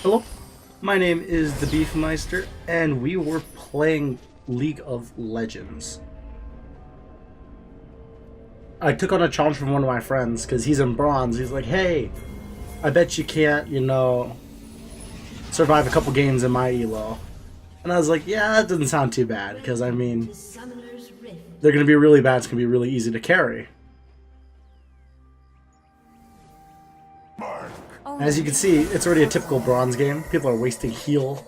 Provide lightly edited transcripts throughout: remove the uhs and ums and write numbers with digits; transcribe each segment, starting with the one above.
Hello, my name is the Beefmeister, and we were playing League of Legends. I took on a challenge from one of my friends because he's in bronze. He's like, hey, I bet you can't, survive a couple games in my elo. And I was like, yeah, that doesn't sound too bad because, I mean, they're going to be really bad. It's going to be really easy to carry. As you can see, it's already a typical bronze game. People are wasting heal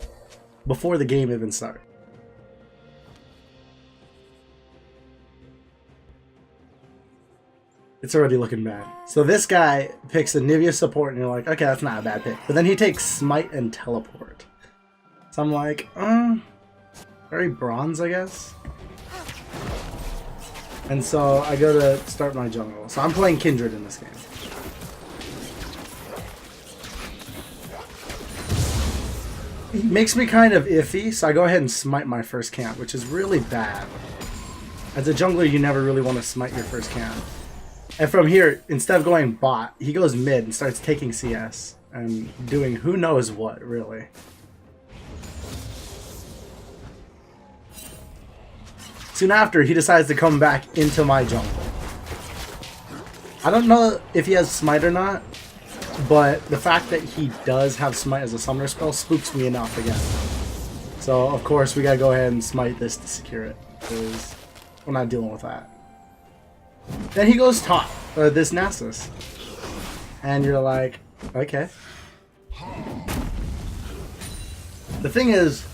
before the game even starts. It's already looking bad. So this guy picks anivia support and you're like, okay, that's not a bad pick. But then he takes smite and teleport. So I'm like, very bronze, I guess. And so I go to start my jungle. So I'm playing Kindred in this game. He makes me kind of iffy, so I go ahead and smite my first camp, which is really bad. As a jungler, you never really want to smite your first camp. And from here, instead of going bot, he goes mid and starts taking CS and doing who knows what, really. Soon after, he decides to come back into my jungle. I don't know if he has smite or not, but the fact that he does have smite as a summoner spell spooks me enough again. So, of course, we gotta go ahead and smite this to secure it, because we're not dealing with that. Then he goes top, this Nasus. And you're like, okay. The thing is,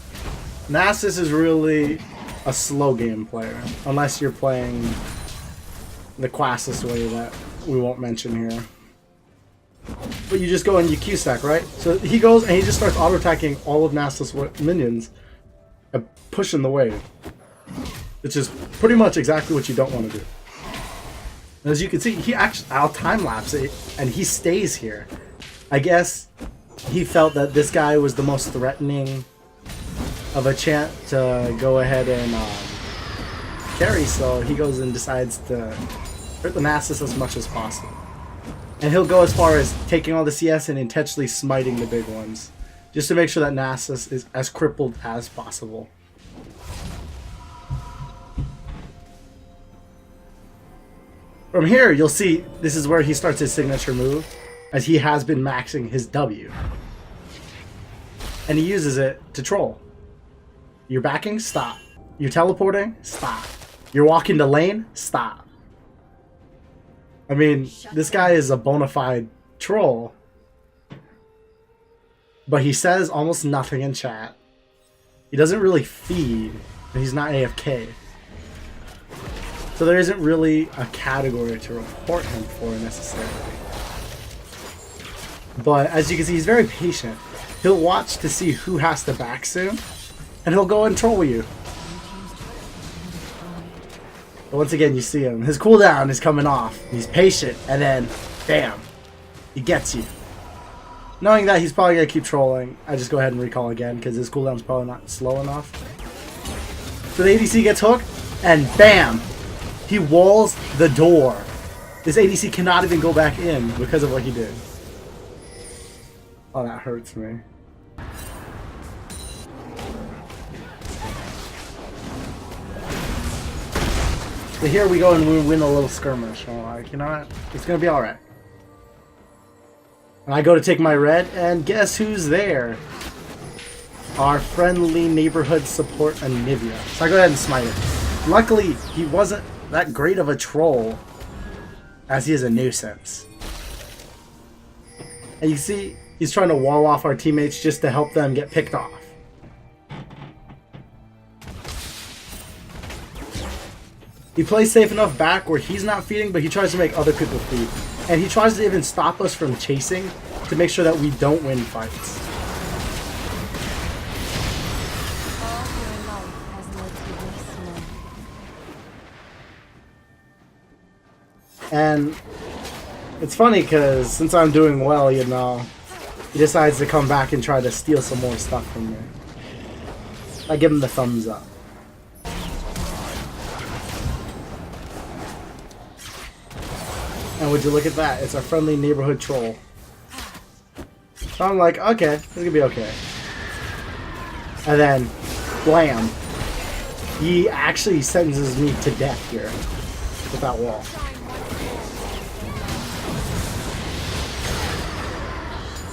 Nasus is really a slow game player, unless you're playing the classist way that we won't mention here. But you just go and you Q-stack, right? So he goes and he just starts auto-attacking all of Nasus time and pushing the wave. Which is pretty much exactly what you don't want to do. And as you can see, he actually, I'll time-lapse it, and he stays here. I guess he felt that this guy was the most threatening of a chant to go ahead and carry, so he goes and decides to hurt the Nasus as much as possible. And he'll go as far as taking all the CS and intentionally smiting the big ones, just to make sure that Nasus is as crippled as possible. From here, you'll see this is where he starts his signature move, as he has been maxing his W. And he uses it to troll. You're backing? Stop. You're teleporting? Stop. You're walking to lane? Stop. I mean, this guy is a bona fide troll. But he says almost nothing in chat. He doesn't really feed, and he's not AFK. So there isn't really a category to report him for necessarily. But as you can see, he's very patient. He'll watch to see who has to back soon, and he'll go and troll you. But once again, you see him. His cooldown is coming off. He's patient, and then, bam, he gets you. Knowing that he's probably going to keep trolling, I just go ahead and recall again, because his cooldown's probably not slow enough. So the ADC gets hooked, and bam! He walls the door. This ADC cannot even go back in because of what he did. Oh, that hurts me. So here we go and we win a little skirmish. I'm like, you know what? It's going to be alright. And I go to take my red, and guess who's there? Our friendly neighborhood support anivia. So I go ahead and smite it. Luckily, he wasn't that great of a troll, as he is a nuisance. And you see, he's trying to wall off our teammates just to help them get picked off. He plays safe enough back where he's not feeding, but he tries to make other people feed. And he tries to even stop us from chasing to make sure that we don't win fights. And it's funny because since I'm doing well, he decides to come back and try to steal some more stuff from me. I give him the thumbs up. And would you look at that? It's a friendly neighborhood troll. So I'm like, okay, this is gonna be okay. And then, blam. He actually sentences me to death here with that wall.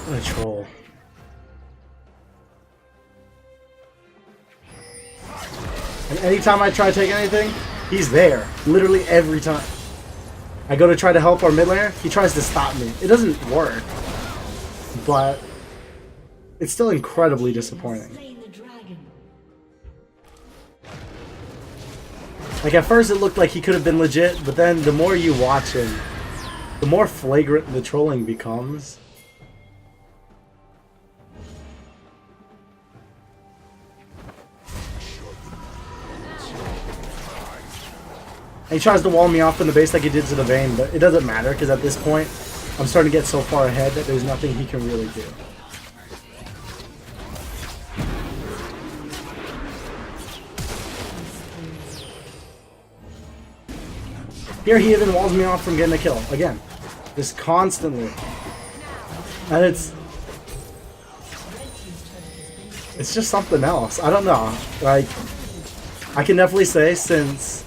What a troll. And anytime I try to take anything, he's there. Literally every time. I go to try to help our mid laner, he tries to stop me. It doesn't work. But it's still incredibly disappointing. Like at first it looked like he could have been legit, but then the more you watch him, the more flagrant the trolling becomes. And he tries to wall me off in the base like he did to the Vayne, but it doesn't matter because at this point I'm starting to get so far ahead that there's nothing he can really do. Here he even walls me off from getting a kill. Again. Just constantly. And it's just something else. I don't know. Like, I can definitely say since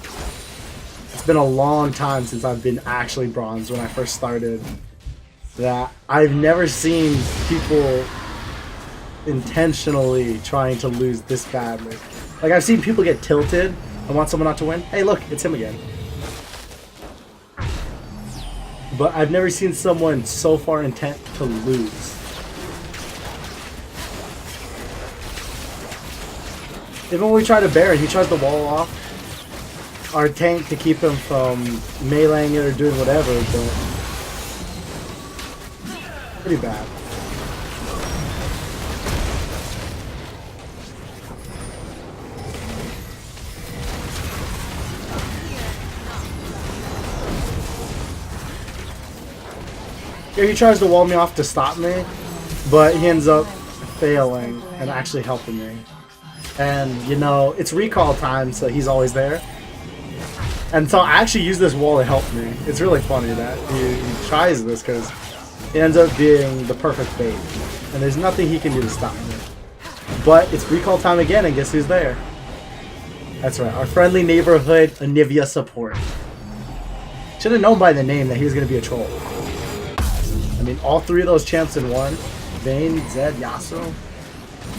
it's been a long time since I've been actually bronze when I first started, that I've never seen people intentionally trying to lose this badly. Like, I've seen people get tilted and want someone not to win. Hey, look, it's him again. But I've never seen someone so far intent to lose. Even when we try to Baron, he tries to wall off our tank to keep him from meleeing it or doing whatever, but pretty bad. Here he tries to wall me off to stop me, but he ends up failing and actually helping me. And, you know, it's recall time, so he's always there. And so I actually use this wall to help me. It's really funny that he tries this because it ends up being the perfect bait. And there's nothing he can do to stop me. But it's recall time again, and guess who's there? That's right, our friendly neighborhood Anivia support. Should have known by the name that he was going to be a troll. I mean, all three of those champs in one. Vayne, Zed, Yasuo.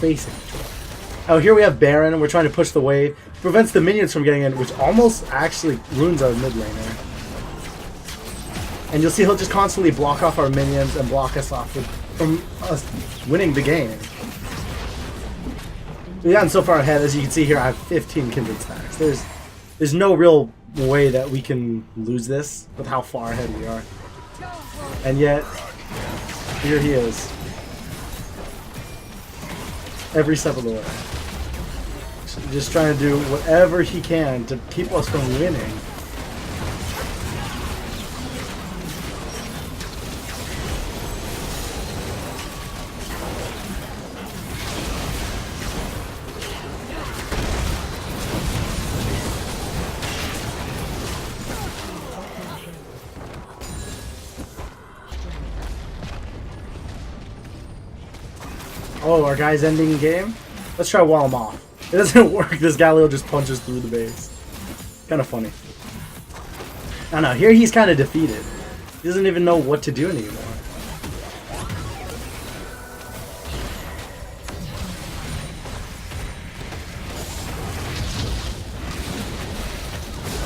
Basic troll. Oh, here we have Baron, and we're trying to push the wave. Prevents the minions from getting in, which almost actually ruins our mid laner. And you'll see he'll just constantly block off our minions and block us off from us winning the game. We've gotten so far ahead, as you can see here, I have 15 kindred stacks. There's no real way that we can lose this with how far ahead we are. And yet, here he is. Every step of the way. Just trying to do whatever he can to keep us from winning. Oh, our guy's ending game? Let's try wall him off. It doesn't work. This Galileo just punches through the base. Kind of funny. I don't know. Here he's kind of defeated. He doesn't even know what to do anymore.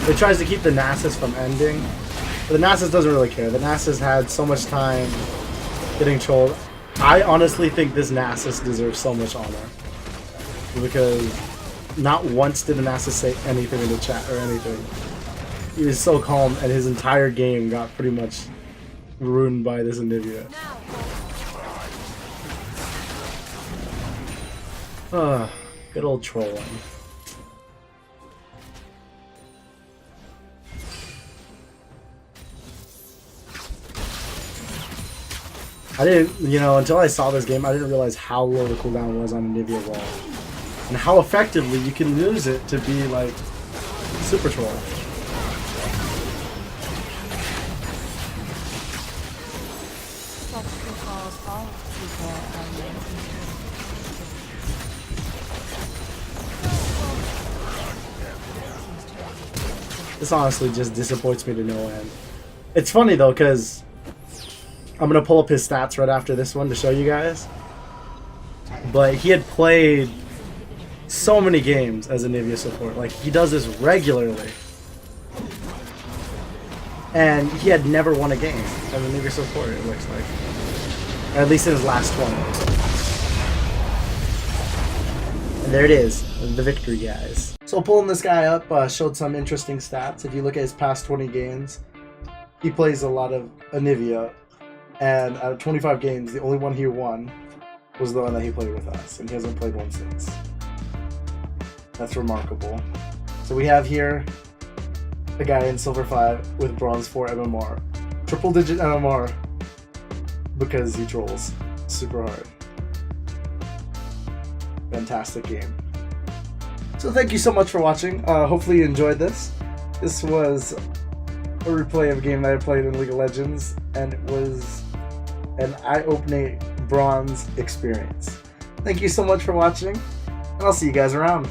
He tries to keep the Nasus from ending. But the Nasus doesn't really care. The Nasus had so much time getting trolled. I honestly think this Nasus deserves so much honor. Because not once did the Nasus say anything in the chat or anything. He was so calm, and his entire game got pretty much ruined by this Anivia. Good old trolling. I didn't, you know, until I saw this game, I didn't realize how low the cooldown was on Anivia wall. And how effectively you can use it to be, like, super troll. This honestly just disappoints me to no end. It's funny though, because I'm gonna pull up his stats right after this one to show you guys. But he had played so many games as Anivia support. Like, he does this regularly. And he had never won a game as Anivia support, it looks like. Or at least in his last 20. And there it is, the victory, guys. So pulling this guy up showed some interesting stats. If you look at his past 20 games, he plays a lot of Anivia. And out of 25 games, the only one he won was the one that he played with us. And he hasn't played one since. That's remarkable. So we have here a guy in Silver 5 with Bronze 4 MMR. Triple digit MMR because he trolls super hard. Fantastic game. So thank you so much for watching. Hopefully you enjoyed this. This was a replay of a game that I played in League of Legends, and it was an eye-opening bronze experience. Thank you so much for watching, and I'll see you guys around.